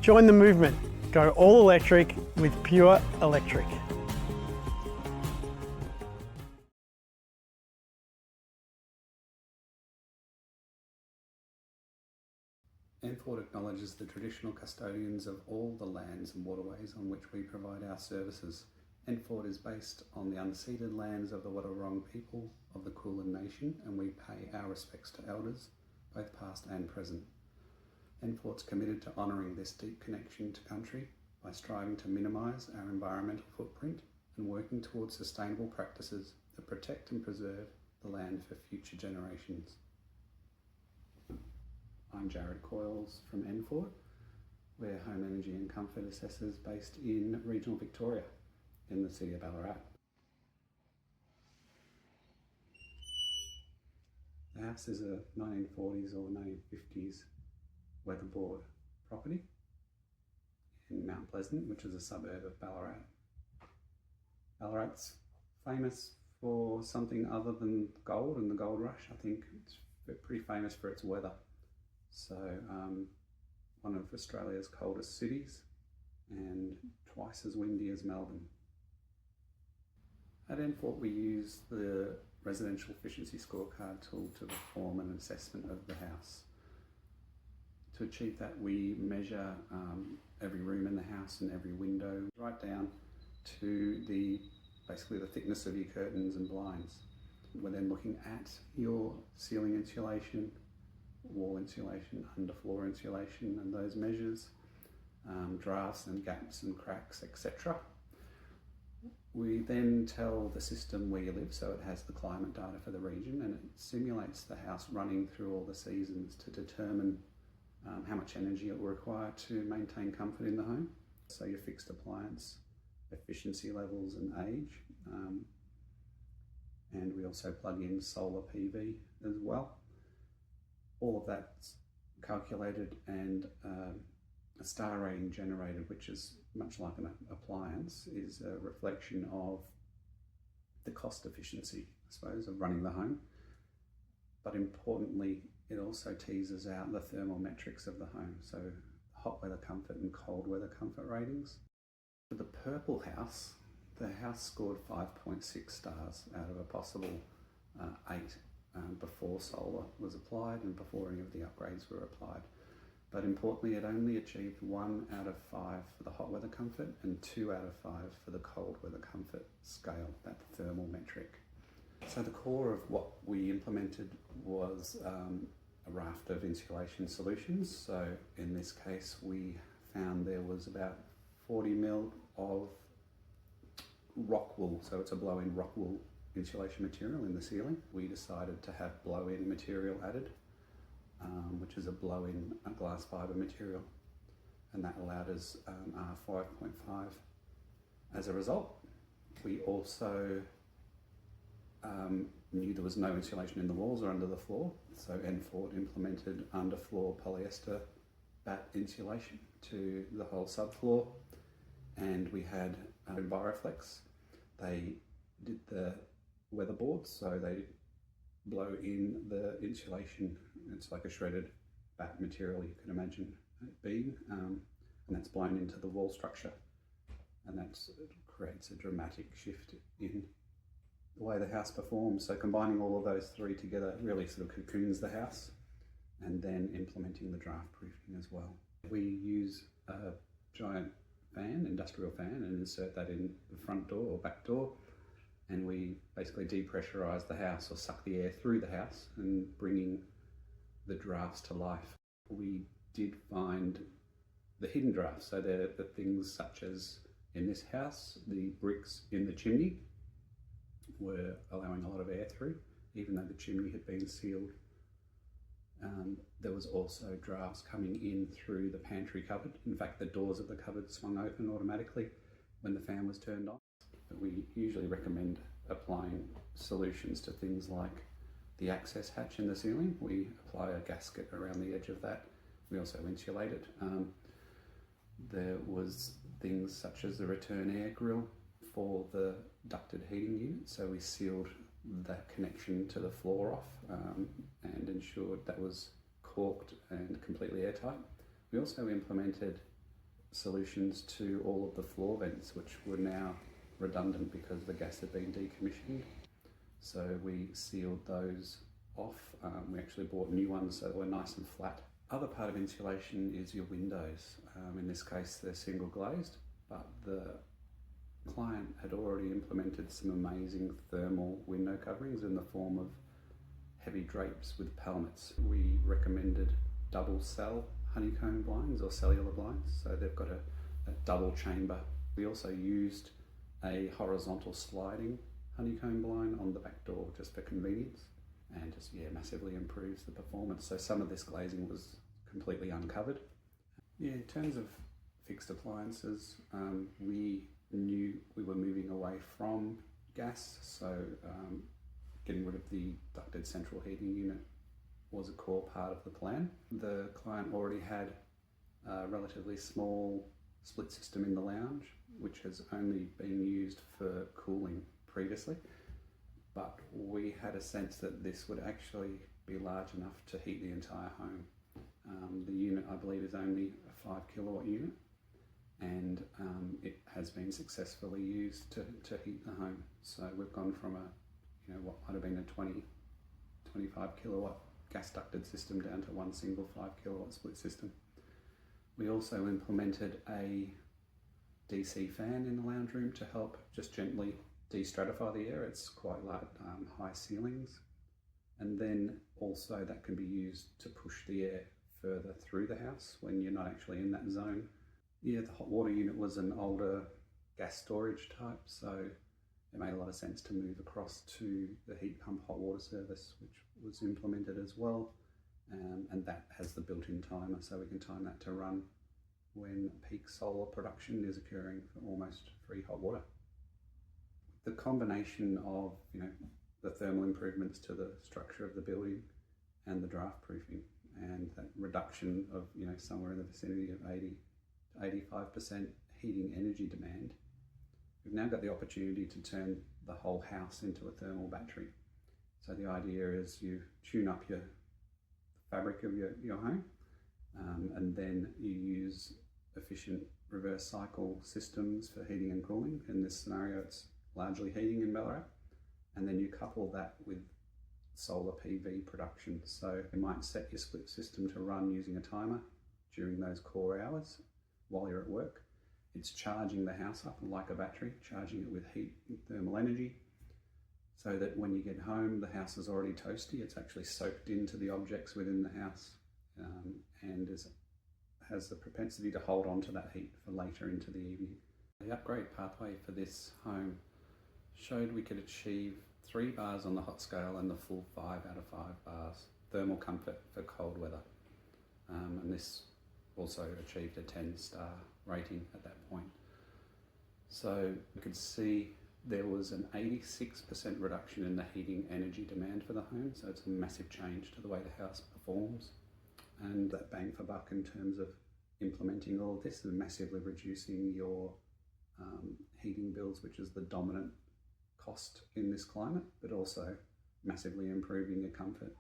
Join the movement. Go all electric with Pure Electric. Enford acknowledges the traditional custodians of all the lands and waterways on which we provide our services. Enford is based on the unceded lands of the Wadawurrung people of the Kulin Nation, and we pay our respects to elders, both past and present. Enford's committed to honouring this deep connection to country by striving to minimise our environmental footprint and working towards sustainable practices that protect and preserve the land for future generations. I'm Jared Coyles from Enford. We're home energy and comfort assessors based in regional Victoria in the city of Ballarat. The house is a 1940s or 1950s weatherboard property in Mount Pleasant, which is a suburb of Ballarat. Ballarat's famous for something other than gold and the gold rush. I think it's pretty famous for its weather. So one of Australia's coldest cities and twice as windy as Melbourne. At Enford we use the Residential Efficiency Scorecard tool to perform an assessment of the house. To achieve that we measure every room in the house and every window, right down to basically the thickness of your curtains and blinds. We're then looking at your ceiling insulation, wall insulation, underfloor insulation, and those measures, draughts and gaps and cracks, etc. We then tell the system where you live, so it has the climate data for the region, and it simulates the house running through all the seasons to determine how much energy it will require to maintain comfort in the home. So your fixed appliance efficiency levels and age. And we also plug in solar PV as well. All of that's calculated and a star rating generated, which is much like an appliance, is a reflection of the cost efficiency, I suppose, of running the home. But importantly, it also teases out the thermal metrics of the home, so hot weather comfort and cold weather comfort ratings. For the purple house, the house scored 5.6 stars out of a possible 8 before solar was applied and before any of the upgrades were applied. But importantly, it only achieved 1 out of 5 for the hot weather comfort and 2 out of 5 for the cold weather comfort scale, that thermal metric. So the core of what we implemented was a raft of insulation solutions. So in this case, we found there was about 40 mil of rock wool. So it's a blow-in rock wool insulation material in the ceiling. We decided to have blow-in material added, which is a blow-in glass fibre material, and that allowed us R5.5 as a result. We also knew there was no insulation in the walls or under the floor, so Enford implemented underfloor polyester batt insulation to the whole subfloor, and we had Enviroflex. They did the weatherboards, so they blow in the insulation. It's like a shredded batt material, you can imagine it being, and that's blown into the wall structure, and that creates a dramatic shift in the way the house performs. So combining all of those three together really sort of cocoons the house, and then implementing the draft proofing as well. We use a giant fan, industrial fan, and insert that in the front door or back door, and we basically depressurize the house or suck the air through the house and bringing the drafts to life. We did find the hidden drafts, so they're the things such as in this house, the bricks in the chimney were allowing a lot of air through, even though the chimney had been sealed. There was also drafts coming in through the pantry cupboard. In fact, the doors of the cupboard swung open automatically when the fan was turned on. But we usually recommend applying solutions to things like the access hatch in the ceiling. We apply a gasket around the edge of that. We also insulate it. There was things such as the return air grill for the ducted heating unit, so we sealed that connection to the floor off and ensured that was corked and completely airtight. We also implemented solutions to all of the floor vents, which were now redundant because the gas had been decommissioned. So we sealed those off. We actually bought new ones so they were nice and flat. Other part of insulation is your windows. In this case they're single glazed, but the client had already implemented some amazing thermal window coverings in the form of heavy drapes with pelmets. We recommended double cell honeycomb blinds or cellular blinds, so they've got a double chamber. We also used a horizontal sliding honeycomb blind on the back door just for convenience, and just massively improves the performance. So some of this glazing was completely uncovered. In terms of fixed appliances, we knew we were moving away from gas, so getting rid of the ducted central heating unit was a core part of the plan. The client already had a relatively small split system in the lounge, which has only been used for cooling previously, but we had a sense that this would actually be large enough to heat the entire home. The unit, I believe, is only a 5 kilowatt unit, and it has been successfully used to heat the home. So we've gone from what might have been a 25 kilowatt gas ducted system down to one single 5 kilowatt split system. We also implemented a DC fan in the lounge room to help just gently de-stratify the air. It's quite large, high ceilings, and then also that can be used to push the air further through the house when you're not actually in that zone. The hot water unit was an older gas storage type, so it made a lot of sense to move across to the heat pump hot water service, which was implemented as well, and that has the built-in timer, so we can time that to run when peak solar production is occurring for almost free hot water. The combination of the thermal improvements to the structure of the building and the draft proofing and that reduction of somewhere in the vicinity of 80 to 85% heating energy demand, we've now got the opportunity to turn the whole house into a thermal battery. So the idea is you tune up your fabric of your home, and then you use efficient reverse cycle systems for heating and cooling. In this scenario, it's largely heating in Ballarat, and then you couple that with solar PV production. So you might set your split system to run using a timer during those core hours while you're at work. It's charging the house up like a battery, charging it with heat and thermal energy, so that when you get home, the house is already toasty. It's actually soaked into the objects within the house, and has the propensity to hold on to that heat for later into the evening. The upgrade pathway for this home showed we could achieve 3 bars on the hot scale and the full 5 out of 5 bars thermal comfort for cold weather, and this also achieved a 10-star rating at that point. So you could see there was an 86% reduction in the heating energy demand for the home, so it's a massive change to the way the house performs, and that bang for buck in terms of implementing all of this and massively reducing your heating bills, which is the dominant cost in this climate, but also massively improving your comfort